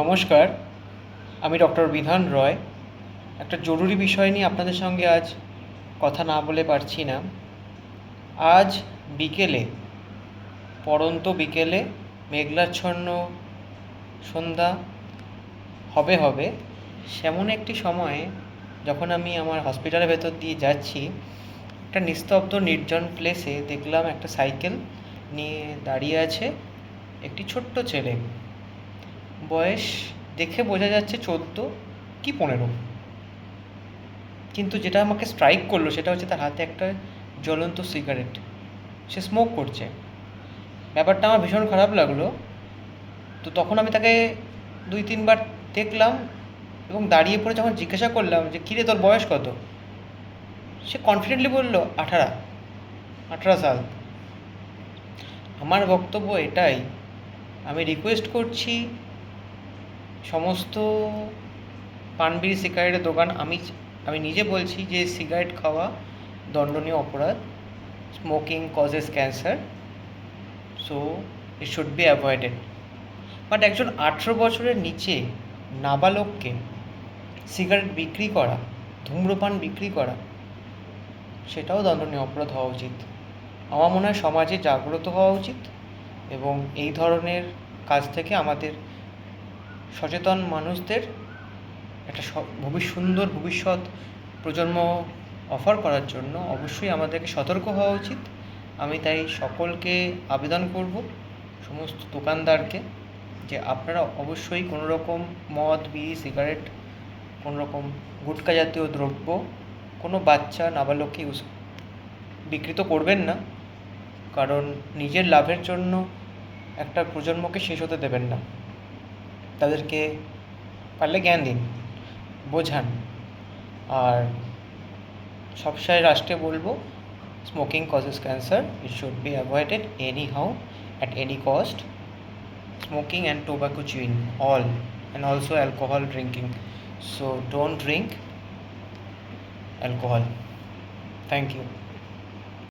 নমস্কার, আমি ডক্টর বিধান রয়। একটা জরুরি বিষয় নিয়ে আপনাদের সঙ্গে আজ কথা না বলে পারছি না। আজ বিকেলে, পড়ন্ত বিকেলে, মেঘলাচ্ছন্ন সন্ধ্যা হবে সেমন একটি সময়ে যখন আমি আমার হসপিটালের ভেতর দিয়ে যাচ্ছি, একটা নিস্তব্ধ নির্জন প্লেসে দেখলাম একটা সাইকেল নিয়ে দাঁড়িয়ে আছে একটি ছোট্ট ছেলে। বয়স দেখে বোঝা যাচ্ছে 14 কি 15। কিন্তু যেটা আমাকে স্ট্রাইক করলো সেটা হচ্ছে তার হাতে একটা জ্বলন্ত সিগারেট। সে স্মোক করছে। ব্যাপারটা আমার ভীষণ খারাপ লাগলো। তো তখন আমি তাকে 2-3 বার দেখলাম এবং দাঁড়িয়ে পড়ে যখন জিজ্ঞাসা করলাম যে কিরে তোর বয়স কত, সে কনফিডেন্টলি বলল 18 সাল। আমার বক্তব্য এটাই, আমি রিকোয়েস্ট করছি সমস্ত পান বিড়ি সিগারেটের দোকান, আমি নিজে বলছি যে সিগারেট খাওয়া দণ্ডনীয় অপরাধ। Smoking causes cancer, so it should be avoided. But একজন 18 বছরের নিচে নাবালককে সিগারেট বিক্রি করা, ধূম্রপান বিক্রি করা, সেটাও দণ্ডনীয় অপরাধ হওয়া উচিত। আমার মনে হয় সমাজে জাগ্রত হওয়া উচিত এবং এই ধরনের কাজ থেকে আমাদের সচেতন মানুষদের একটা সুন্দর ভবিষ্যৎ প্রজন্ম অফার করার জন্য অবশ্যই আমাদেরকে সতর্ক হওয়া উচিত। আমি তাই সকলকে আবেদন করব, সমস্ত দোকানদারকে, যে আপনারা অবশ্যই কোনো রকম মদ, বিড়ি, সিগারেট, কোনো রকম গুটখা জাতীয় দ্রব্য কোনো বাচ্চা নাবালককে বিক্রি তো করবেন না, কারণ নিজের লাভের জন্য একটা প্রজন্মকে শেষ হতে দেবেন না। তাদেরকে পারলে জ্ঞান দিন, বোঝান। আর সবসময় রাষ্ট্রে বলবো, smoking causes cancer, it should be avoided any how, at any cost. Smoking and tobacco chewing, all, and also alcohol drinking. So don't drink alcohol. Thank you.